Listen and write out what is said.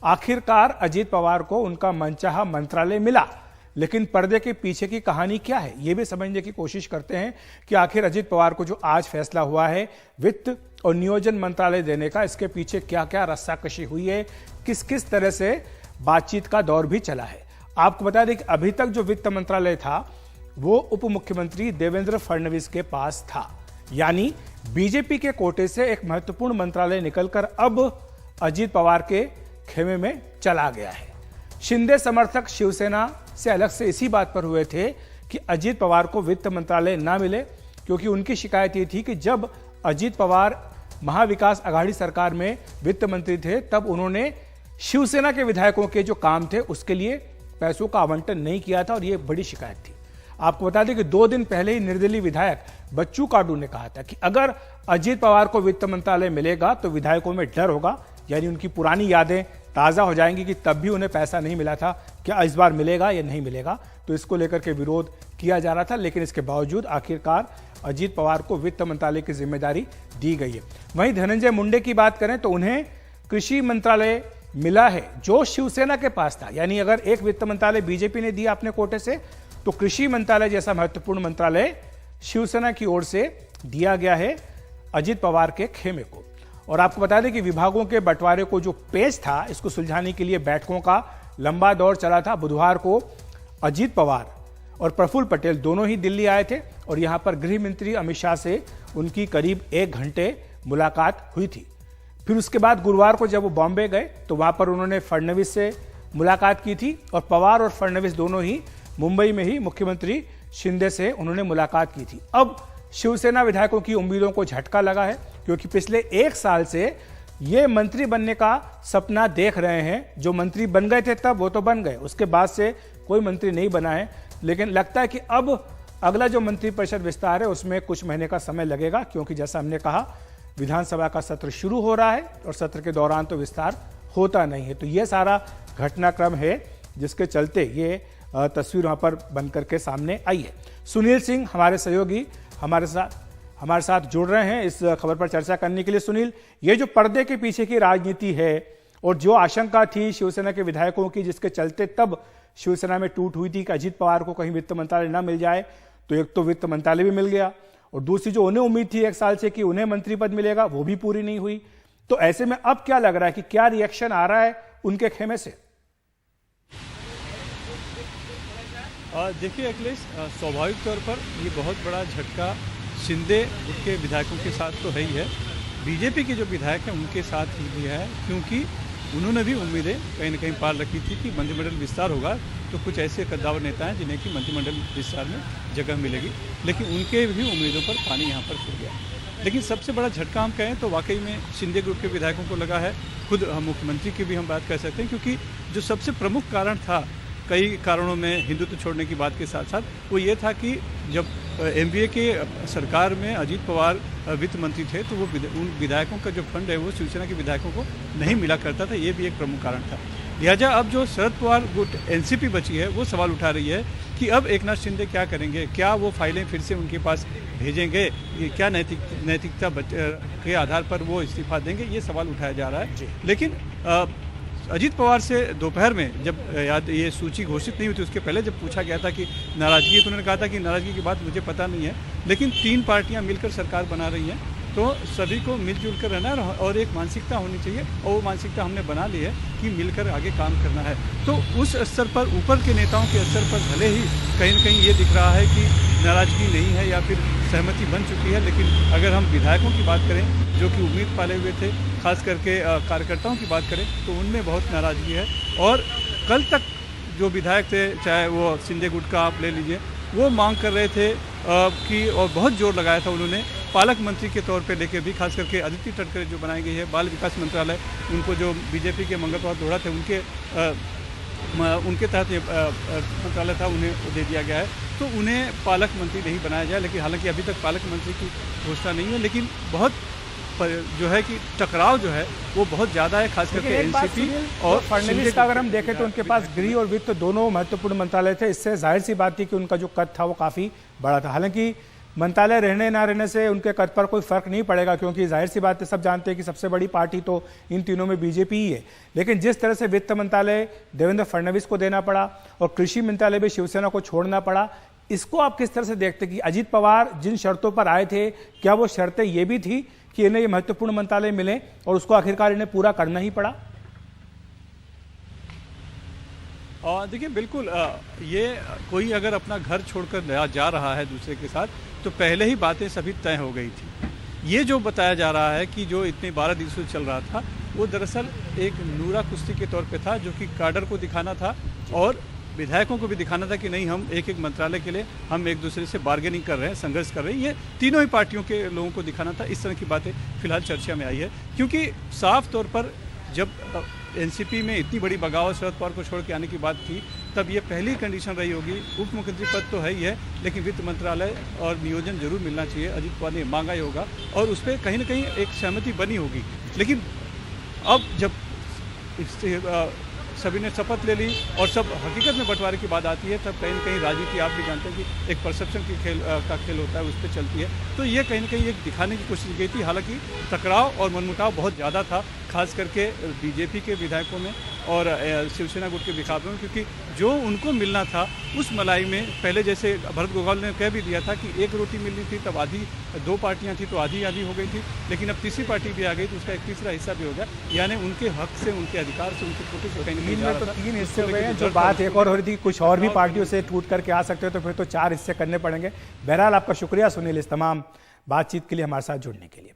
आखिरकार अजीत पवार को उनका मनचाहा मंत्रालय मिला, लेकिन पर्दे के पीछे की कहानी क्या है ये भी समझने की कोशिश करते हैं कि आखिर अजीत पवार को जो आज फैसला हुआ है वित्त और नियोजन मंत्रालय देने का, इसके पीछे क्या क्या रस्साकशी हुई है, किस किस तरह से बातचीत का दौर भी चला है। आपको बता दें कि अभी तक जो वित्त मंत्रालय था वो उप मुख्यमंत्री देवेंद्र फडणवीस के पास था, यानी बीजेपी के कोटे से एक महत्वपूर्ण मंत्रालय निकलकर अब अजीत पवार के खेमे में चला गया है। शिंदे समर्थक शिवसेना से अलग से इसी बात पर हुए थे कि अजीत पवार को वित्त मंत्रालय ना मिले, क्योंकि उनकी शिकायत ये थी कि जब अजीत पवार महाविकास अघाड़ी सरकार में वित्त मंत्री थे तब उन्होंने शिवसेना के विधायकों के जो काम थे उसके लिए पैसों का आवंटन नहीं किया था, और यह बड़ी शिकायत थी। आपको बता दें कि 2 दिन पहले ही निर्दलीय विधायक बच्चू काडू ने कहा था कि अगर अजीत पवार को वित्त मंत्रालय मिलेगा तो विधायकों में डर होगा, यानी उनकी पुरानी यादें ताजा हो जाएंगी कि तब भी उन्हें पैसा नहीं मिला था, क्या इस बार मिलेगा या नहीं मिलेगा। तो इसको लेकर के विरोध किया जा रहा था, लेकिन इसके बावजूद आखिरकार अजीत पवार को वित्त मंत्रालय की जिम्मेदारी दी गई है। वहीं धनंजय मुंडे की बात करें तो उन्हें कृषि मंत्रालय मिला है जो शिवसेना के पास था, यानी अगर एक वित्त मंत्रालय बीजेपी ने दिया अपने कोटे से तो कृषि मंत्रालय जैसा महत्वपूर्ण मंत्रालय शिवसेना की ओर से दिया गया है अजीत पवार के खेमे को। और आपको बता दें कि विभागों के बंटवारे को जो पेच था, इसको सुलझाने के लिए बैठकों का लंबा दौर चला था। बुधवार को अजीत पवार और प्रफुल्ल पटेल दोनों ही दिल्ली आए थे और यहां पर गृह मंत्री अमित शाह से उनकी करीब 1 घंटे मुलाकात हुई थी। फिर उसके बाद गुरुवार को जब वो बॉम्बे गए तो वहां पर उन्होंने फडणवीस से मुलाकात की थी, और पवार और फडणवीस दोनों ही मुंबई में ही मुख्यमंत्री शिंदे से उन्होंने मुलाकात की थी। अब शिवसेना विधायकों की उम्मीदों को झटका लगा है, क्योंकि पिछले 1 साल से ये मंत्री बनने का सपना देख रहे हैं। जो मंत्री बन गए थे तब वो तो बन गए, उसके बाद से कोई मंत्री नहीं बना है, लेकिन लगता है कि अब अगला जो मंत्रिपरिषद विस्तार है उसमें कुछ महीने का समय लगेगा, क्योंकि जैसा हमने कहा विधानसभा का सत्र शुरू हो रहा है और सत्र के दौरान तो विस्तार होता नहीं है। तो ये सारा घटनाक्रम है जिसके चलते ये तस्वीर वहां पर बन करके सामने आई है। सुनील सिंह हमारे सहयोगी हमारे साथ जुड़ रहे हैं इस खबर पर चर्चा करने के लिए। सुनील, ये जो पर्दे के पीछे की राजनीति है और जो आशंका थी शिवसेना के विधायकों की, जिसके चलते तब शिवसेना में टूट हुई थी कि अजीत पवार को कहीं वित्त मंत्रालय ना मिल जाए, तो एक तो वित्त मंत्रालय भी मिल गया और दूसरी जो उन्हें उम्मीद थी 1 साल से कि उन्हें मंत्री पद मिलेगा वो भी पूरी नहीं हुई। तो ऐसे में अब क्या लग रहा है कि क्या रिएक्शन आ रहा है उनके खेमे से? देखिए अखिलेश, स्वाभाविक तौर पर ये बहुत बड़ा झटका शिंदे के विधायकों के साथ तो है ही है, बीजेपी के जो विधायक हैं उनके साथ ही भी है, क्योंकि उन्होंने भी उम्मीदें कहीं न कहीं पार रखी थी कि मंत्रिमंडल विस्तार होगा तो कुछ ऐसे कद्दावर नेता हैं जिन्हें कि मंत्रिमंडल विस्तार में जगह मिलेगी, लेकिन उनके भी उम्मीदों पर पानी यहाँ पर फिर गया। लेकिन सबसे बड़ा झटका हम कहें तो वाकई में शिंदे ग्रुप के विधायकों को लगा है। खुद मुख्यमंत्री की भी हम बात कर सकते हैं, क्योंकि जो सबसे प्रमुख कारण था, कई कारणों में हिंदुत्व छोड़ने की बात के साथ साथ, वो ये था कि जब एनडीए के सरकार में अजीत पवार वित्त मंत्री थे तो वो उन विधायकों का जो फंड है वो शिवसेना के विधायकों को नहीं मिला करता था, ये भी एक प्रमुख कारण था। लिहाजा अब जो शरद पवार गुट एनसीपी बची है वो सवाल उठा रही है कि अब एकनाथ शिंदे क्या करेंगे, क्या वो फाइलें फिर से उनके पास भेजेंगे, क्या नैतिकता के आधार पर वो इस्तीफा देंगे, ये सवाल उठाया जा रहा है। लेकिन अजीत पवार से दोपहर में जब ये सूची घोषित नहीं हुई थी उसके पहले जब पूछा गया था कि नाराजगी, तो उन्होंने कहा था कि नाराजगी की बात मुझे पता नहीं है, लेकिन 3 पार्टियां मिलकर सरकार बना रही हैं तो सभी को मिलजुल कर रहना है और एक मानसिकता होनी चाहिए, और वो मानसिकता हमने बना ली है कि मिलकर आगे काम करना है। तो उस स्तर पर, ऊपर के नेताओं के स्तर पर भले ही कहीं न कहीं ये दिख रहा है कि नाराजगी नहीं है या फिर सहमति बन चुकी है, लेकिन अगर हम विधायकों की बात करें जो कि उम्मीद पाले हुए थे, खास करके कार्यकर्ताओं की बात करें तो उनमें बहुत नाराजगी है। और कल तक जो विधायक थे, चाहे वो शिंदे गुट का आप ले लीजिए, वो मांग कर रहे थे कि, और बहुत जोर लगाया था उन्होंने, पालक मंत्री के तौर पे लेके भी, खास करके अदिति तटकरे जो बनाई गई है बाल विकास मंत्रालय, उनको जो बीजेपी के मंगल प्रभात दोहरा थे उनके तहत मंत्रालय था, उन्हें दे दिया गया है, तो उन्हें पालक मंत्री नहीं बनाया जाए। लेकिन हालांकि अभी तक पालक मंत्री की घोषणा नहीं है, लेकिन बहुत जो है कि टकराव जो है वो बहुत ज्यादा है, खास करके एनसीपी और फडणवीस का अगर हम देखें तो उनके पास गृह और वित्त दोनों महत्वपूर्ण मंत्रालय थे। इससे जाहिर सी बात थी कि उनका जो कद था वो काफी बड़ा था। हालांकि मंत्रालय रहने ना रहने से उनके कद पर कोई फर्क नहीं पड़ेगा, क्योंकि जाहिर सी बात है, सब जानते हैं कि सबसे बड़ी पार्टी तो इन तीनों में बीजेपी ही है। लेकिन जिस तरह से वित्त मंत्रालय देवेंद्र फडणवीस को देना पड़ा और कृषि मंत्रालय भी शिवसेना को छोड़ना पड़ा, इसको आप किस तरह से देखते कि अजीत पवार जिन शर्तों पर आए थे, क्या वो शर्तें ये भी थी कि इन्हें ये महत्वपूर्ण मंत्रालय मिले और उसको आखिरकार इन्हें पूरा करना ही पड़ा? देखिए, बिल्कुल ये कोई अगर अपना घर छोड़कर जा रहा है दूसरे के साथ, तो पहले ही बातें सभी तय हो गई थी। ये जो बताया जा रहा है कि जो इतने 12 दिनों से चल रहा था, वो दरअसल एक नूरा कुश्ती के तौर पे था, जो कि काडर को दिखाना था और विधायकों को भी दिखाना था कि नहीं, हम एक एक मंत्रालय के लिए हम एक दूसरे से बार्गेनिंग कर रहे हैं, संघर्ष कर रहे हैं। ये तीनों ही पार्टियों के लोगों को दिखाना था। इस तरह की बातें फिलहाल चर्चा में आई है, क्योंकि साफ तौर पर जब एनसीपी में इतनी बड़ी बगावत शरद पवार को छोड़ के आने की बात थी, तब ये पहली कंडीशन रही होगी। उप मुख्यमंत्री पद तो है ही है, लेकिन वित्त मंत्रालय और नियोजन जरूर मिलना चाहिए। अजीत पवार ने मांगा ही होगा और उस पर कहीं ना कहीं एक सहमति बनी होगी। लेकिन अब जब सभी ने शपथ ले ली और सब हकीकत में बंटवारे की बात आती है, तब कहीं ना कहीं राजनीति, आप भी जानते हैं कि एक परसेप्शन की का खेल होता है, उस पर चलती है। तो ये कहीं ना कहीं एक दिखाने की कोशिश की गई थी। हालांकि टकराव और मनमुटाव बहुत ज़्यादा था, खास करके बीजेपी के विधायकों में और शिवसेना गुट के विधायकों में, क्योंकि जो उनको मिलना था उस मलाई में, पहले जैसे भरत गोगावले ने कह भी दिया था कि एक रोटी मिलनी थी, तब आधी, दो पार्टियां थी तो आधी आधी हो गई थी, लेकिन अब तीसरी पार्टी भी आ गई तो उसका एक तीसरा हिस्सा भी हो गया। यानी उनके हक से, उनके अधिकार से, उनके कोटे से कहीं तो 3 हिस्से हो गए हैं। जो बात एक और हो रही थी, कुछ और भी पार्टियों से टूट करके आ सकते हो, तो फिर तो 4 हिस्से करने पड़ेंगे। बहरहाल आपका शुक्रिया सुनील, इस तमाम बातचीत के लिए, हमारे साथ जुड़ने के लिए।